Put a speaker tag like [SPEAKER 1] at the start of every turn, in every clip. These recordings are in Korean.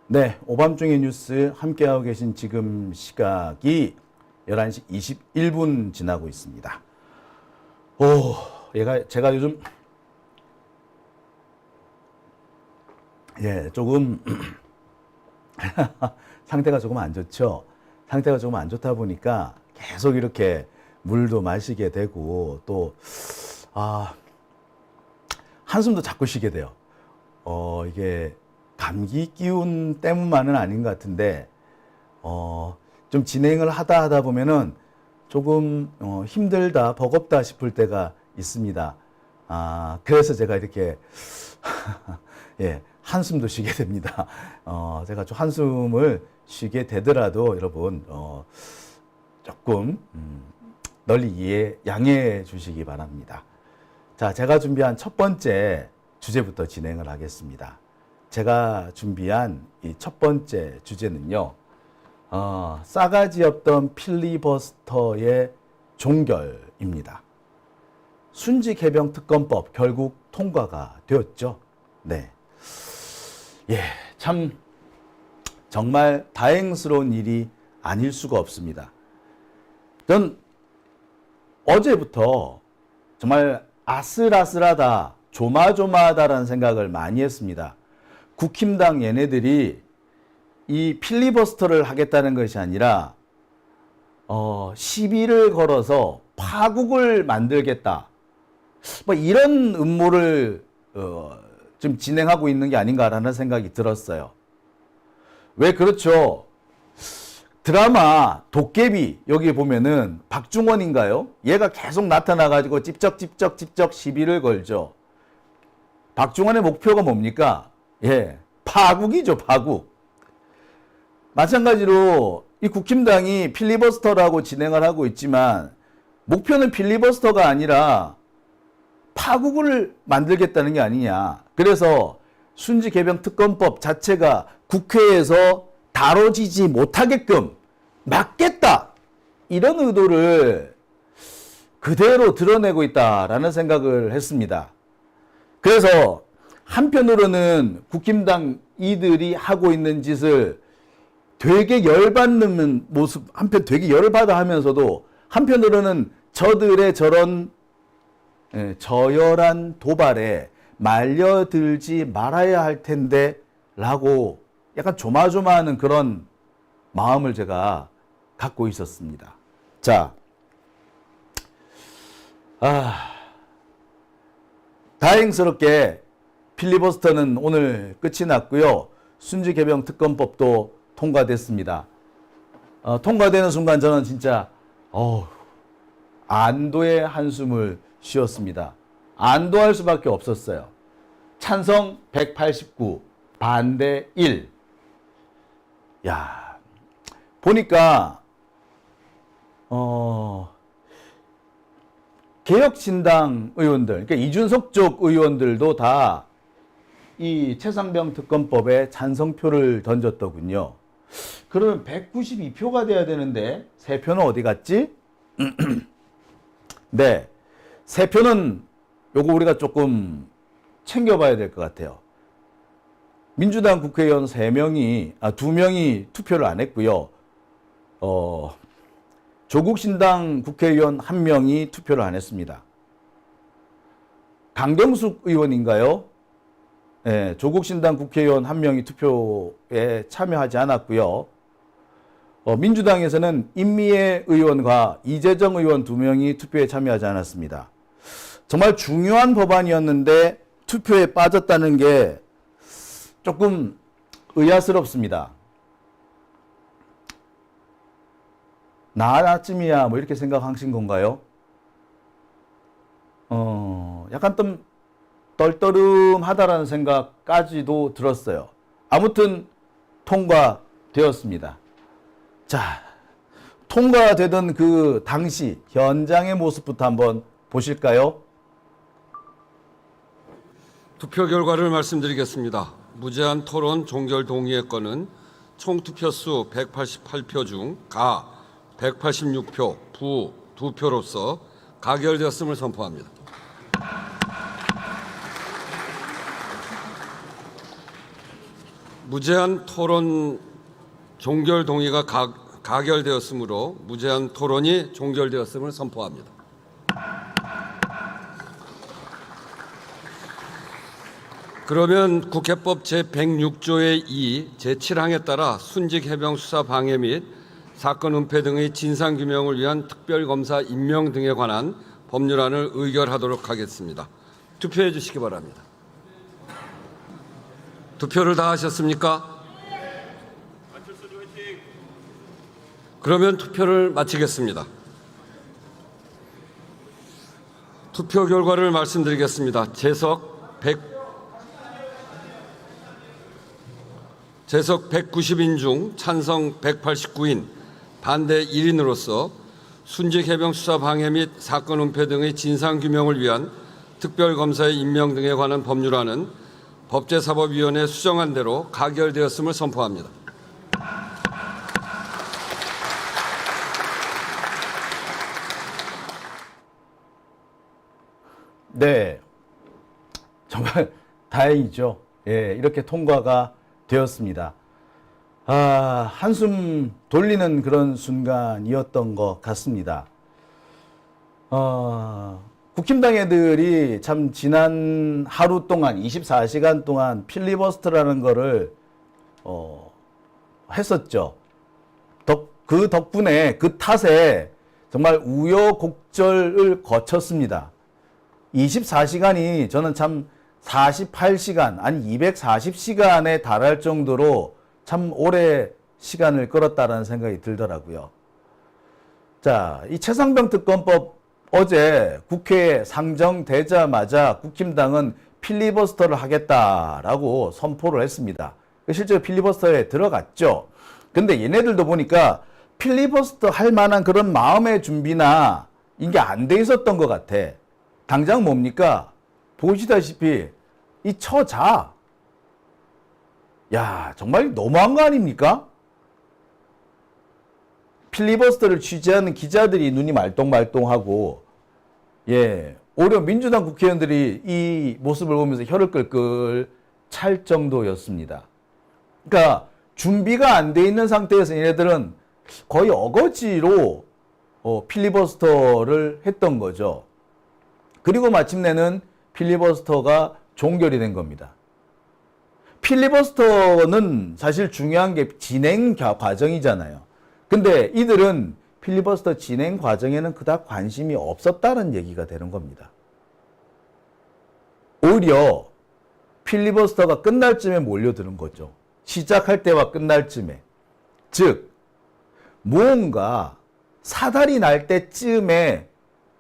[SPEAKER 1] 네, 오밤중의 뉴스 함께하고 계신 지금 시각이 11시 21분 지나고 있습니다. 제가 요즘 조금 상태가 조금 안 좋죠. 상태가 조금 안 좋다 보니까 계속 이렇게 물도 마시게 되고 또 한숨도 자꾸 쉬게 돼요. 이게 감기 기운 때문만은 아닌 것 같은데 좀 진행을 하다 보면은 조금 힘들다, 버겁다 싶을 때가 있습니다. 그래서 제가 이렇게 한숨도 쉬게 됩니다. 제가 좀 한숨을 쉬게 되더라도 여러분 조금 널리 양해해 주시기 바랍니다. 자, 제가 준비한 첫 번째 주제부터 진행을 하겠습니다. 제가 준비한 이 첫 번째 주제는요, 싸가지 없던 필리버스터의 종결입니다. 순직해병 특검법 결국 통과가 되었죠. 네. 참 정말 다행스러운 일이 아닐 수가 없습니다. 전 어제부터 정말 아슬아슬하다, 조마조마하다라는 생각을 많이 했습니다. 국힘당 얘네들이 이 필리버스터를 하겠다는 것이 아니라 시비를 걸어서 파국을 만들겠다, 뭐 이런 음모를 좀 진행하고 있는 게 아닌가라는 생각이 들었어요. 왜 그렇죠? 드라마 도깨비 여기 보면은 박중원인가요? 얘가 계속 나타나가지고 찝쩍 시비를 걸죠. 박중원의 목표가 뭡니까? 파국이죠, 파국. 마찬가지로 이 국힘당이 필리버스터라고 진행을 하고 있지만 목표는 필리버스터가 아니라 파국을 만들겠다는 게 아니냐. 그래서 순직해병 특검법 자체가 국회에서 다뤄지지 못하게끔 막겠다, 이런 의도를 그대로 드러내고 있다라는 생각을 했습니다. 그래서 한편으로는 국힘당 이들이 하고 있는 짓을 되게 열받는 모습, 한편 되게 열받아 하면서도 한편으로는 저들의 저런 저열한 도발에 말려들지 말아야 할 텐데 라고 약간 조마조마하는 그런 마음을 제가 갖고 있었습니다. 자, 다행스럽게 필리버스터는 오늘 끝이 났고요. 순직해병 특검법도 통과됐습니다. 통과되는 순간 저는 진짜 안도의 한숨을 쉬었습니다. 안도할 수밖에 없었어요. 찬성 189, 반대 1. 보니까 개혁신당 의원들, 그러니까 이준석 쪽 의원들도 다 이 최상병 특검법에 찬성표를 던졌더군요. 그러면 192표가 돼야 되는데 3표는 어디 갔지? 네, 3표는 요거 우리가 조금 챙겨봐야 될 것 같아요. 민주당 국회의원 2명이 투표를 안 했고요. 조국신당 국회의원 1명이 투표를 안 했습니다. 강경숙 의원인가요? 조국신당 국회의원 1명이 투표에 참여하지 않았고요. 민주당에서는 임미애 의원과 이재정 의원 2명이 투표에 참여하지 않았습니다. 정말 중요한 법안이었는데 투표에 빠졌다는 게 조금 의아스럽습니다. 나쯤이야 뭐 이렇게 생각하신 건가요? 약간 좀 떨떠름하다라는 생각까지도 들었어요. 아무튼 통과되었습니다. 자, 통과되던 그 당시 현장의 모습부터 한번 보실까요?
[SPEAKER 2] 투표 결과를 말씀드리겠습니다. 무제한 토론 종결 동의의 건은 총 투표수 188표 중 가 186표, 부 2표로서 가결되었음을 선포합니다. 무제한 토론 종결 동의가 가결되었으므로 무제한 토론이 종결되었음을 선포합니다. 그러면 국회법 제106조의 2, 제7항에 따라 순직 해병 수사 방해 및 사건 은폐 등의 진상 규명을 위한 특별검사 임명 등에 관한 법률안을 의결하도록 하겠습니다. 투표해 주시기 바랍니다. 투표를 다 하셨습니까? 그러면 투표를 마치겠습니다. 투표 결과를 말씀드리겠습니다. 재석 190인 중 찬성 189인, 반대 1인으로서 순직 해병 수사 방해 및 사건 은폐 등의 진상 규명을 위한 특별검사의 임명 등에 관한 법률안은 법제사법위원회 수정안대로 가결되었음을 선포합니다.
[SPEAKER 1] 네, 정말 다행이죠. 예, 이렇게 통과가 되었습니다. 한숨 돌리는 그런 순간이었던 것 같습니다. 국힘당 애들이 참 지난 하루 동안 24시간 동안 필리버스터라는 거를 했었죠. 그 덕분에 그 탓에 정말 우여곡절을 거쳤습니다. 24시간이 저는 참 48시간, 아니 240시간에 달할 정도로 참 오래 시간을 끌었다라는 생각이 들더라고요. 자, 이 최상병 특검법 어제 국회에 상정되자마자 국힘당은 필리버스터를 하겠다라고 선포를 했습니다. 실제로 필리버스터에 들어갔죠. 근데 얘네들도 보니까 필리버스터 할 만한 그런 마음의 준비나 이게 안 돼 있었던 것 같아. 당장 뭡니까? 보시다시피 이 처자. 야, 정말 너무한 거 아닙니까? 필리버스터를 취재하는 기자들이 눈이 말똥말똥하고, 예, 오히려 민주당 국회의원들이 이 모습을 보면서 혀를 끌끌 찰 정도였습니다. 그러니까 준비가 안 돼 있는 상태에서 얘네들은 거의 어거지로 필리버스터를 했던 거죠. 그리고 마침내는 필리버스터가 종결이 된 겁니다. 필리버스터는 사실 중요한 게 진행 과정이잖아요. 근데 이들은 필리버스터 진행 과정에는 그닥 관심이 없었다는 얘기가 되는 겁니다. 오히려 필리버스터가 끝날 쯤에 몰려드는 거죠. 시작할 때와 끝날 쯤에. 즉, 무언가 사달이 날 때쯤에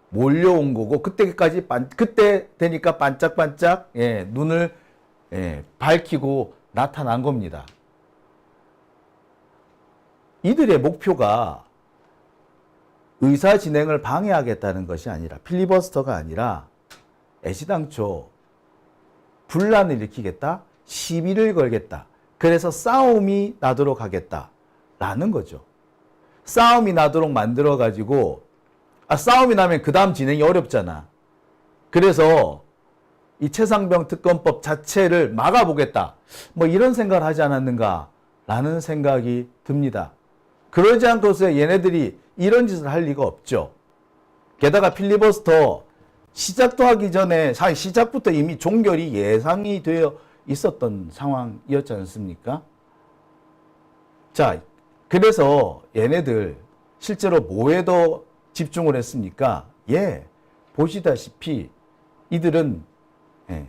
[SPEAKER 1] 몰려온 거고, 그때 되니까 반짝반짝, 예, 눈을, 예, 밝히고 나타난 겁니다. 이들의 목표가 의사 진행을 방해하겠다는 것이 아니라, 필리버스터가 아니라, 애시당초 분란을 일으키겠다, 시비를 걸겠다, 그래서 싸움이 나도록 하겠다라는 거죠. 싸움이 나도록 만들어가지고, 싸움이 나면 그 다음 진행이 어렵잖아. 그래서 이 최상병 특검법 자체를 막아보겠다. 뭐 이런 생각을 하지 않았는가라는 생각이 듭니다. 그러지 않고서 얘네들이 이런 짓을 할 리가 없죠. 게다가 필리버스터 시작도 하기 전에, 시작부터 이미 종결이 예상이 되어 있었던 상황이었지 않습니까? 자, 그래서 얘네들 실제로 뭐에 더 집중을 했습니까? 예, 보시다시피 이들은, 예,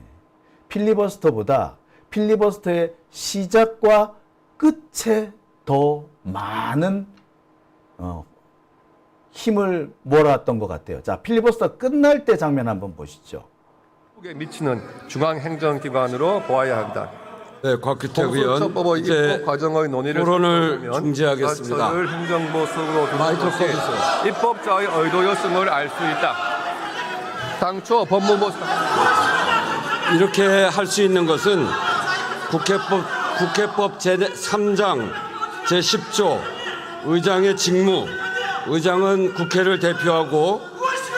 [SPEAKER 1] 필리버스터보다 필리버스터의 시작과 끝에 더 많은 힘을 몰았던 것 같아요. 자, 필리버스터 끝날 때 장면 한번 보시죠.
[SPEAKER 3] 국에 미치는 중앙행정기관으로 보아야 합니다.
[SPEAKER 2] 네, 곽규택 의원,
[SPEAKER 3] 공수처법의
[SPEAKER 2] 이제
[SPEAKER 3] 입법 과정의 논의를
[SPEAKER 2] 토론을
[SPEAKER 3] 살펴보면
[SPEAKER 2] 중지하겠습니다.
[SPEAKER 3] 자처를 행정부 속으로
[SPEAKER 2] 마이크
[SPEAKER 3] 두는 것이
[SPEAKER 2] 꺼주세요.
[SPEAKER 3] 입법자의 의도였음을 알 수 있다. 당초 법무부
[SPEAKER 2] 이렇게 할 수 있는 것은 국회법 제3장 제10조 의장의 직무, 의장은 국회를 대표하고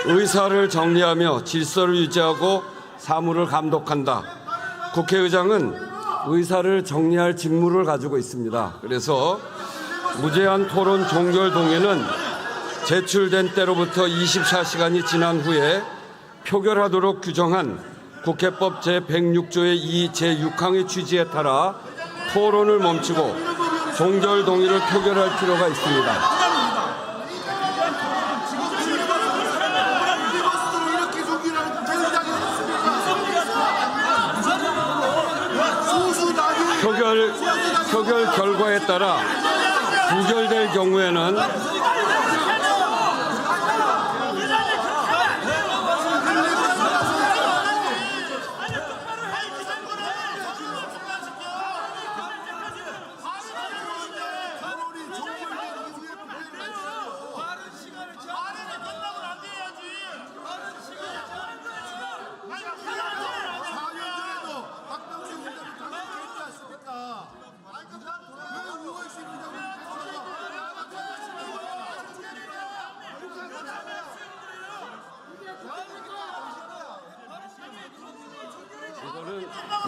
[SPEAKER 2] 의사를 정리하며 질서를 유지하고 사무를 감독한다. 국회의장은 의사를 정리할 직무를 가지고 있습니다. 그래서 무제한 토론 종결 동의는 제출된 때로부터 24시간이 지난 후에 표결하도록 규정한 국회법 제106조의 2 제6항의 취지에 따라 토론을 멈추고 종결 동의를 표결할 필요가 있습니다. 표결 결과에 따라 부결될 경우에는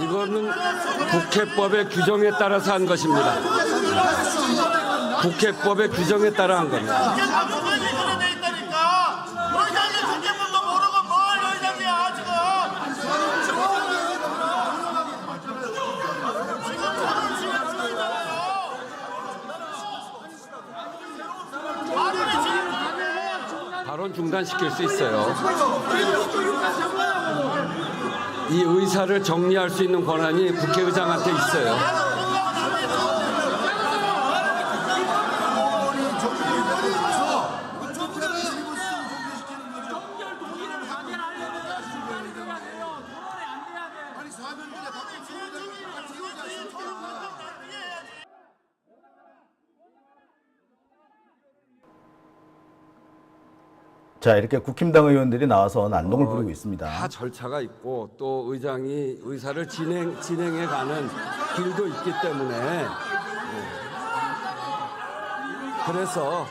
[SPEAKER 2] 이거는 국회법의 규정에 따라서 한 것입니다. 국회법의 규정에 따라 한 겁니다. 발언 중단시킬 수 있어요. 이 의사를 정리할 수 있는 권한이 국회의장한테 있어요.
[SPEAKER 1] 자, 이렇게 국힘당 의원들이 나와서 난동을 부리고 있습니다.
[SPEAKER 2] 다 절차가 있고 또 의장이 의사를 진행해 가는 길도 있기 때문에 그래서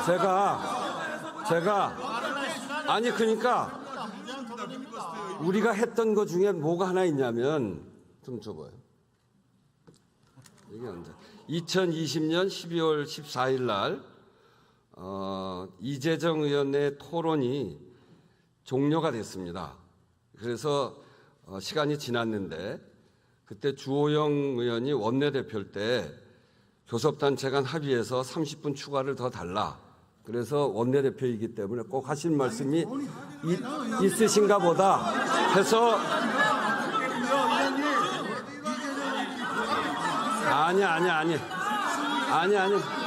[SPEAKER 2] 제가 아니 그러니까 우리가 했던 것 중에 뭐가 하나 있냐면 좀 줘봐요. 이게 언제? 2020년 12월 14일 날 이재정 의원의 토론이 종료가 됐습니다. 그래서 시간이 지났는데 그때 주호영 의원이 원내대표일 때 교섭단체 간 합의해서 30분 추가를 더 달라. 그래서 원내대표이기 때문에 꼭 하실 말씀이 있으신가 보다 해서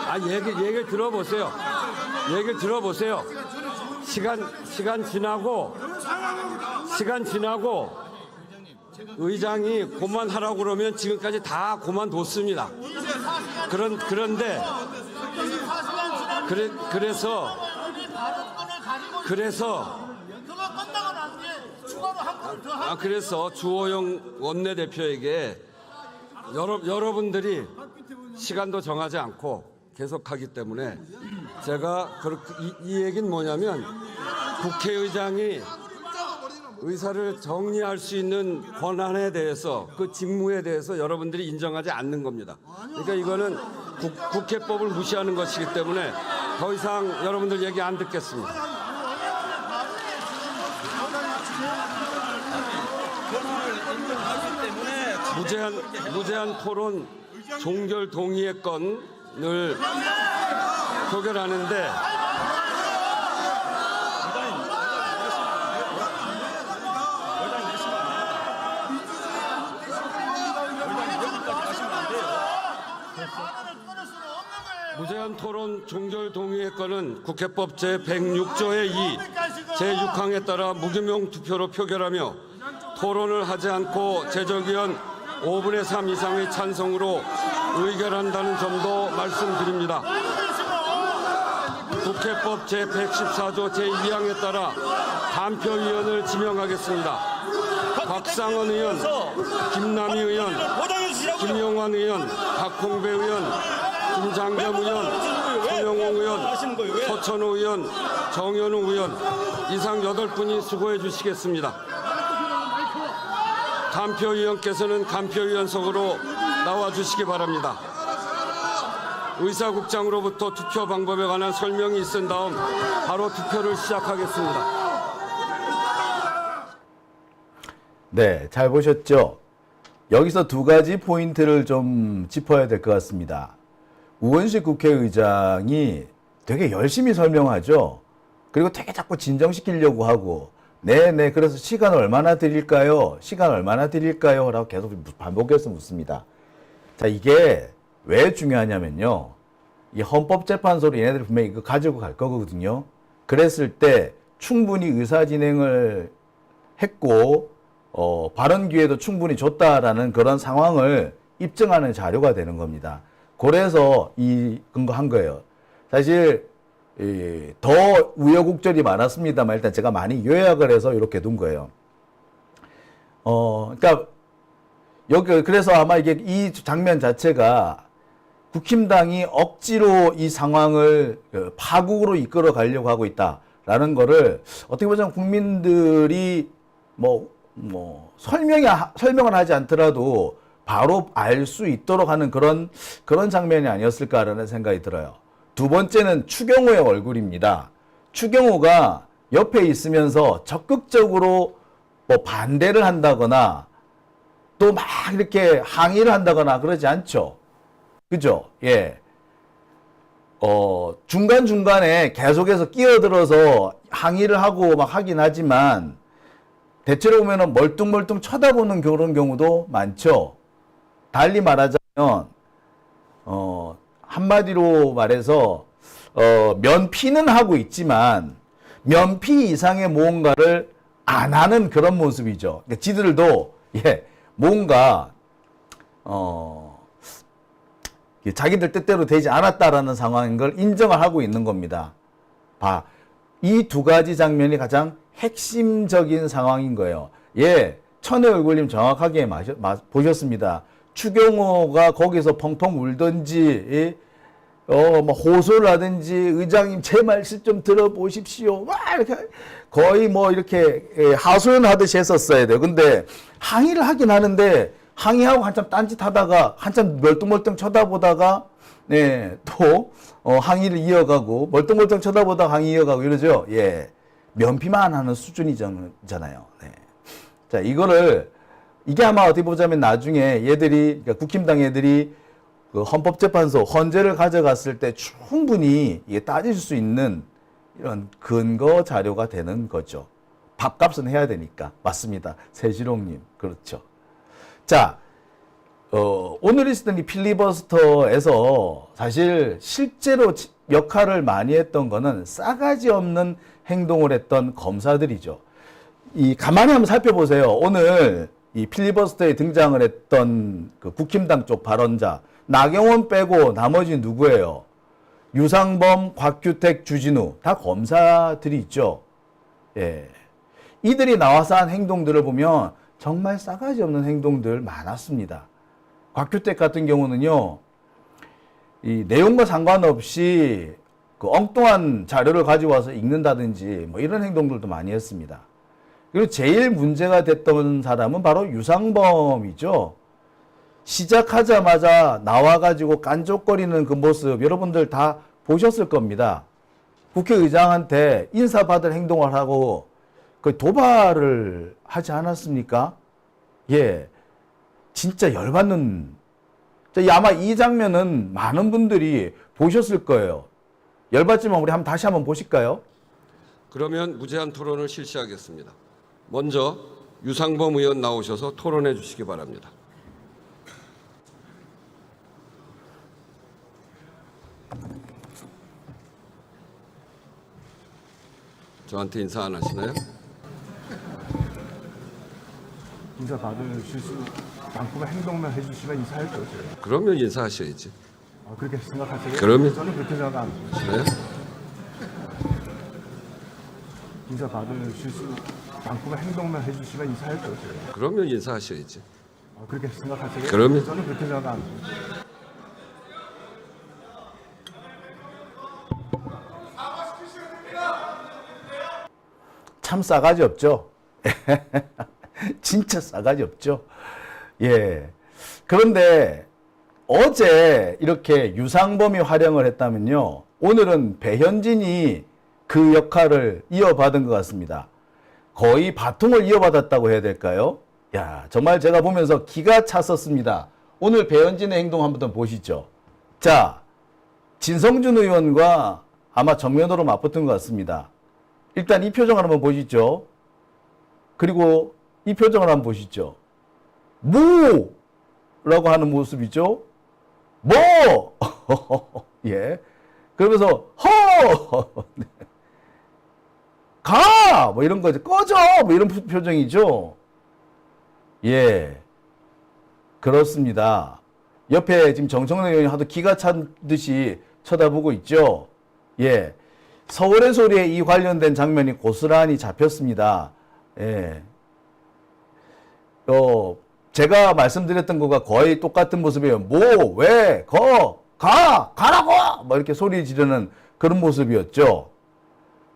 [SPEAKER 2] 아니 얘기를 들어보세요. 얘기를 들어보세요. 시간 지나고 의장이 그만하라고 그러면 지금까지 다 그만뒀습니다. 그래서 주호영 원내대표에게 여러분들이 시간도 정하지 않고 계속하기 때문에 제가 이 얘기는 뭐냐면 국회의장이 의사를 정리할 수 있는 권한에 대해서 그 직무에 대해서 여러분들이 인정하지 않는 겁니다. 그러니까 이거는 국회법을 무시하는 것이기 때문에 더 이상 여러분들 얘기 안 듣겠습니다. 무제한 토론 종결 동의의 건을 표결하는데 무제한 토론 종결 동의의 건은 국회법 제106조의 2 제6항에 따라 무기명 투표로 표결하며 토론을 하지 않고 제적의원 5분의 3 이상의 찬성으로 의결한다는 점도 말씀드립니다. 국회법 제114조 제2항에 따라 단표위원을 지명하겠습니다. 박상원 의원, 김남희 의원, 김용환 의원, 박홍배 의원, 김장겸 의원, 손영홍 의원, 서천호 의원, 정현우 의원 이상 8분이 수고해 주시겠습니다. 간표위원께서는 간표위원석으로 나와 주시기 바랍니다. 의사국장으로부터 투표 방법에 관한 설명이 있은 다음 바로 투표를 시작하겠습니다.
[SPEAKER 1] 네, 잘 보셨죠? 여기서 두 가지 포인트를 좀 짚어야 될 것 같습니다. 우원식 국회의장이 되게 열심히 설명하죠. 그리고 되게 자꾸 진정시키려고 하고, 네네, 그래서 시간 얼마나 드릴까요? 시간 얼마나 드릴까요? 라고 계속 반복해서 묻습니다. 자, 이게 왜 중요하냐면요. 이 헌법재판소로 얘네들이 분명히 이거 가지고 갈 거거든요. 그랬을 때 충분히 의사진행을 했고, 발언 기회도 충분히 줬다라는 그런 상황을 입증하는 자료가 되는 겁니다. 그래서 이 근거한 거예요. 사실 더 우여곡절이 많았습니다만 일단 제가 많이 요약을 해서 이렇게 둔 거예요. 그러니까 여기 그래서 아마 이게 이 장면 자체가 국힘당이 억지로 이 상황을 파국으로 이끌어 가려고 하고 있다라는 거를 어떻게 보자면 국민들이 설명을 하지 않더라도 바로 알 수 있도록 하는 그런 장면이 아니었을까라는 생각이 들어요. 두 번째는 추경호의 얼굴입니다. 추경호가 옆에 있으면서 적극적으로 반대를 한다거나 또 막 이렇게 항의를 한다거나 그러지 않죠. 그죠? 예. 중간중간에 계속해서 끼어들어서 항의를 하고 막 하긴 하지만 대체로 보면은 멀뚱멀뚱 쳐다보는 그런 경우도 많죠. 달리 말하자면, 한마디로 말해서, 면피는 하고 있지만, 면피 이상의 무언가를 안 하는 그런 모습이죠. 그러니까 지들도, 뭔가, 자기들 뜻대로 되지 않았다라는 상황인 걸 인정을 하고 있는 겁니다. 이 두 가지 장면이 가장 핵심적인 상황인 거예요. 천의 얼굴님 정확하게 보셨습니다. 추경호가 거기서 펑펑 울든지, 호소를 하든지, 의장님 제 말씀 좀 들어보십시오. 막 이렇게 거의 이렇게 하소연 하듯이 했었어야 돼요. 근데 항의를 하긴 하는데, 항의하고 한참 딴짓하다가, 한참 멀뚱멀뚱 쳐다보다가, 또, 항의를 이어가고, 멀뚱멀뚱 쳐다보다가 항의 이어가고 이러죠. 면피만 하는 수준이잖아요. 자, 이게 아마 어떻게 보자면 나중에 그러니까 국힘당 애들이 그 헌법재판소 헌재를 가져갔을 때 충분히 이게 따질 수 있는 이런 근거 자료가 되는 거죠. 밥값은 해야 되니까. 맞습니다. 세지롱님. 그렇죠. 자, 오늘 있었던 이 필리버스터에서 사실 실제로 역할을 많이 했던 거는 싸가지 없는 행동을 했던 검사들이죠. 가만히 한번 살펴보세요. 오늘 이 필리버스터에 등장을 했던 그 국힘당 쪽 발언자, 나경원 빼고 나머지 누구예요? 유상범, 곽규택, 주진우, 다 검사들이 있죠. 이들이 나와서 한 행동들을 보면 정말 싸가지 없는 행동들 많았습니다. 곽규택 같은 경우는요, 이 내용과 상관없이 그 엉뚱한 자료를 가지고 와서 읽는다든지 이런 행동들도 많이 했습니다. 그리고 제일 문제가 됐던 사람은 바로 유상범이죠. 시작하자마자 나와가지고 깐족거리는 그 모습 여러분들 다 보셨을 겁니다. 국회의장한테 인사받을 행동을 하고 그 도발을 하지 않았습니까? 진짜 열받는. 아마 이 장면은 많은 분들이 보셨을 거예요. 열받지만 우리 다시 한번 보실까요?
[SPEAKER 2] 그러면 무제한 토론을 실시하겠습니다. 먼저 유상범 의원 나오셔서 토론해 주시기 바랍니다. 저한테 인사 안 하시나요?
[SPEAKER 4] 인사 받으실 수 않고 행동만 해주시면 인사할 거예요.
[SPEAKER 2] 그러면 인사하셔야지.
[SPEAKER 4] 그렇게 생각하세요?
[SPEAKER 2] 그러면-
[SPEAKER 4] 저는 그렇게 생각 안 해요.
[SPEAKER 2] 네?
[SPEAKER 4] 인사 받으실 수 않고 행동만 해주시면 인사할 거예요.
[SPEAKER 2] 그러면 인사하셔야지.
[SPEAKER 4] 그렇게 생각하세요?
[SPEAKER 2] 그러면-
[SPEAKER 4] 저는 그렇게 생각 안 해요.
[SPEAKER 1] 참 싸가지 없죠. 진짜 싸가지 없죠. 예. 그런데 어제 이렇게 유상범이 활약을 했다면요. 오늘은 배현진이 그 역할을 이어받은 것 같습니다. 거의 바통을 이어받았다고 해야 될까요? 야, 정말 제가 보면서 기가 찼었습니다. 오늘 배현진의 행동 한번 보시죠. 자, 진성준 의원과 아마 정면으로 맞붙은 것 같습니다. 일단 이 표정을 한번 보시죠. 그리고 이 표정을 한번 보시죠. 뭐! 라고 하는 모습이죠. 뭐! 예. 그러면서, 허! 가! 뭐 이런 거죠. 꺼져! 뭐 이런 표정이죠. 예. 그렇습니다. 옆에 지금 정청래 의원이 하도 기가 찬 듯이 쳐다보고 있죠. 예. 서울의 소리에 이 관련된 장면이 고스란히 잡혔습니다. 예. 제가 말씀드렸던 것과 거의 똑같은 모습이에요. 뭐, 왜, 가라고! 뭐 이렇게 소리 지르는 그런 모습이었죠.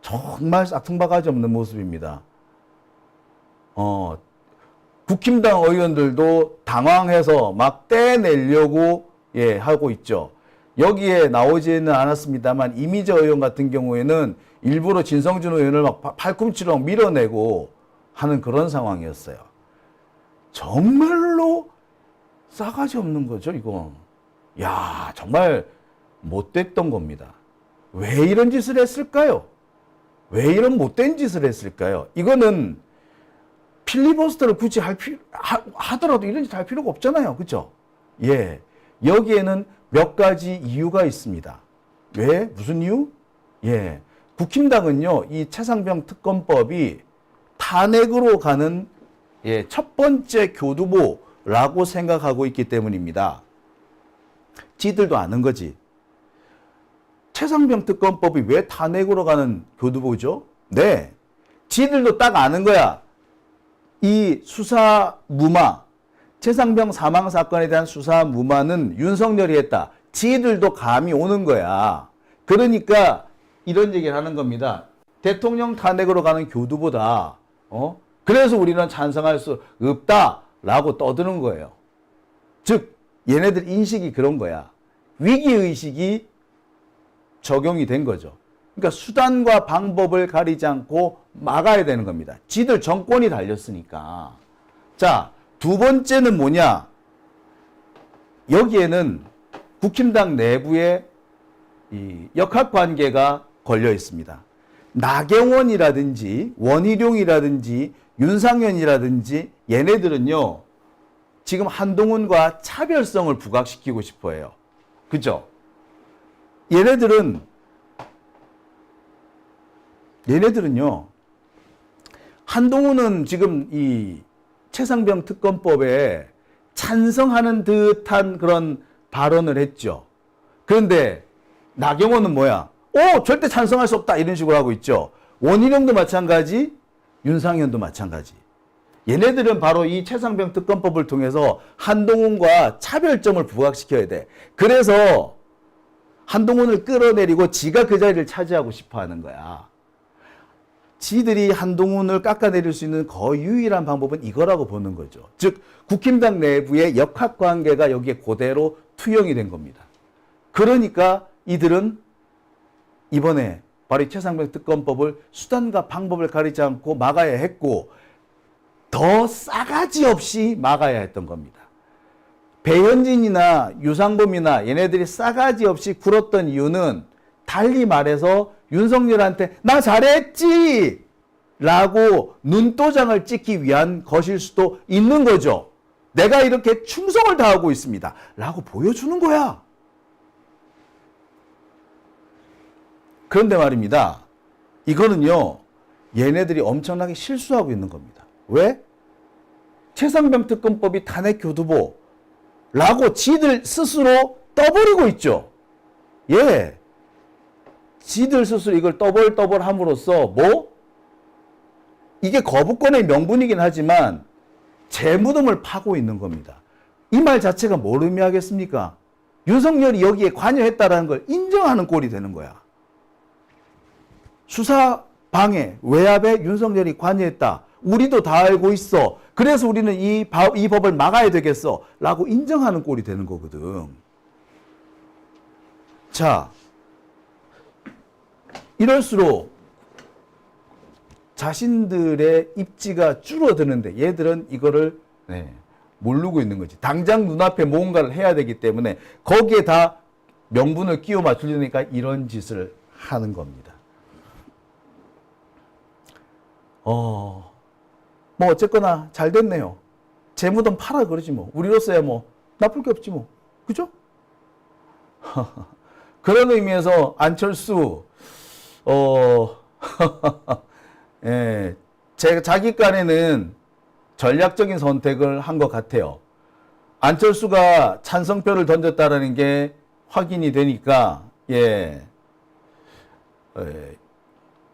[SPEAKER 1] 정말 싹퉁바가지 없는 모습입니다. 국힘당 의원들도 당황해서 막 떼내려고 하고 있죠. 여기에 나오지는 않았습니다만 이미재 의원 같은 경우에는 일부러 진성준 의원을 막 팔꿈치로 밀어내고 하는 그런 상황이었어요. 정말로 싸가지 없는 거죠, 이거. 야, 정말 못됐던 겁니다. 왜 이런 짓을 했을까요? 왜 이런 못된 짓을 했을까요? 이거는 필리버스터를 굳이 하더라도 이런 짓 할 필요가 없잖아요. 그죠? 예. 여기에는 몇 가지 이유가 있습니다. 왜? 무슨 이유? 예. 국힘당은요, 이 최상병 특검법이 탄핵으로 가는 첫 번째 교두보라고 생각하고 있기 때문입니다. 지들도 아는 거지. 최상병 특검법이 왜 탄핵으로 가는 교두보죠? 네. 지들도 딱 아는 거야. 이 수사 무마, 최상병 사망 사건에 대한 수사 무마는 윤석열이 했다. 지들도 감이 오는 거야. 그러니까 이런 얘기를 하는 겁니다. 대통령 탄핵으로 가는 교두보다, 그래서 우리는 찬성할 수 없다라고 떠드는 거예요. 즉, 얘네들 인식이 그런 거야. 위기의식이 적용이 된 거죠. 그러니까 수단과 방법을 가리지 않고 막아야 되는 겁니다. 지들 정권이 달렸으니까. 자, 두 번째는 뭐냐? 여기에는 국힘당 내부의 이 역학관계가 걸려 있습니다. 나경원이라든지 원희룡이라든지 윤상현이라든지 얘네들은요, 지금 한동훈과 차별성을 부각시키고 싶어 해요. 그죠? 얘네들은요, 한동훈은 지금 이 최상병 특검법에 찬성하는 듯한 그런 발언을 했죠. 그런데 나경원은 뭐야? 절대 찬성할 수 없다 이런 식으로 하고 있죠. 원희룡도 마찬가지, 윤상현도 마찬가지. 얘네들은 바로 이 최상병 특검법을 통해서 한동훈과 차별점을 부각시켜야 돼. 그래서 한동훈을 끌어내리고 지가 그 자리를 차지하고 싶어 하는 거야. 지들이 한동훈을 깎아내릴 수 있는 거의 유일한 방법은 이거라고 보는 거죠. 즉, 국힘당 내부의 역학관계가 여기에 그대로 투영이 된 겁니다. 그러니까 이들은 이번에 바로 이 최상병 특검법을 수단과 방법을 가리지 않고 막아야 했고, 더 싸가지 없이 막아야 했던 겁니다. 배현진이나 유상범이나 얘네들이 싸가지 없이 굴었던 이유는 달리 말해서 윤석열한테 나 잘했지! 라고 눈도장을 찍기 위한 것일 수도 있는 거죠. 내가 이렇게 충성을 다하고 있습니다. 라고 보여주는 거야. 그런데 말입니다. 이거는요, 얘네들이 엄청나게 실수하고 있는 겁니다. 왜? 최상병 특검법이 탄핵 교두보라고 지들 스스로 떠버리고 있죠. 예. 지들 스스로 이걸 떠벌떠벌 함으로써 이게 거부권의 명분이긴 하지만 제 무덤을 파고 있는 겁니다. 이 말 자체가 뭘 의미하겠습니까? 윤석열이 여기에 관여했다라는 걸 인정하는 꼴이 되는 거야. 수사 방해, 외압에 윤석열이 관여했다. 우리도 다 알고 있어. 그래서 우리는 이 법을 막아야 되겠어. 라고 인정하는 꼴이 되는 거거든. 자, 이럴수록 자신들의 입지가 줄어드는데 얘들은 이거를 모르고 있는 거지. 당장 눈앞에 뭔가를 해야 되기 때문에 거기에 다 명분을 끼워 맞추려니까 이런 짓을 하는 겁니다. 뭐 어쨌거나 잘 됐네요. 재무돈 팔아 그러지 뭐. 우리로서야 뭐 나쁠 게 없지 뭐. 그죠? 그런 의미에서 안철수 예, 자기 깐에는 전략적인 선택을 한 것 같아요. 안철수가 찬성표를 던졌다라는 게 확인이 되니까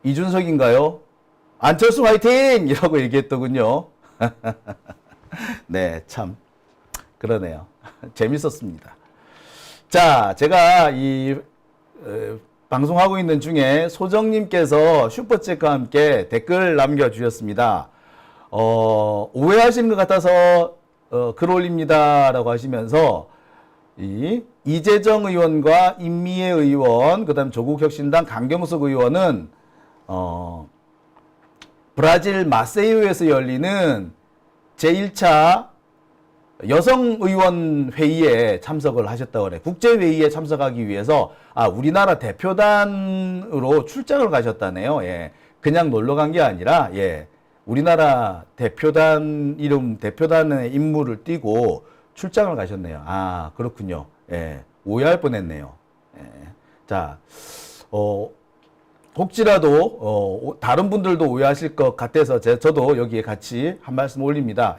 [SPEAKER 1] 이준석인가요? 안철수 화이팅! 이라고 얘기했더군요. 네, 참 그러네요. 재밌었습니다. 자, 제가 이 방송하고 있는 중에 소정님께서 슈퍼챗과 함께 댓글 남겨주셨습니다. 오해하시는 것 같아서 글 올립니다. 라고 하시면서 이재정 의원과 임미애 의원, 그 다음 조국혁신당 강경석 의원은 브라질 마세이유에서 열리는 제1차 여성의원 회의에 참석을 하셨다고 그래. 국제회의에 참석하기 위해서 우리나라 대표단으로 출장을 가셨다네요. 그냥 놀러 간 게 아니라 우리나라 대표단의 임무를 띠고 출장을 가셨네요. 그렇군요. 오해할 뻔했네요. 자, 혹시라도 다른 분들도 오해하실 것 같아서 저도 여기에 같이 한 말씀 올립니다.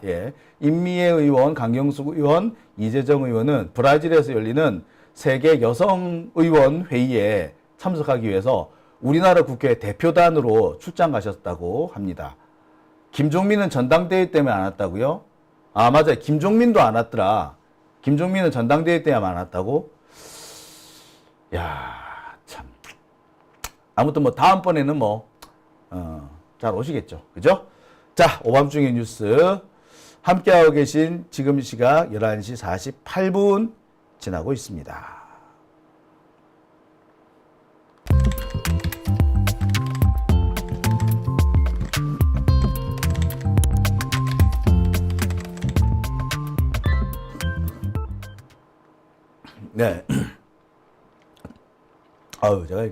[SPEAKER 1] 임미애 의원, 강경숙 의원, 이재정 의원은 브라질에서 열리는 세계 여성 의원 회의에 참석하기 위해서 우리나라 국회 대표단으로 출장 가셨다고 합니다. 김종민은 전당대회 때문에 안 왔다고요? 맞아요. 김종민도 안 왔더라. 김종민은 전당대회 때문에 안 왔다고? 참. 아무튼 다음번에는 잘 오시겠죠. 그죠? 자, 오밤중의 뉴스. 함께하고 계신 지금 시각 11시 48분 지나고 있습니다. 네. 제가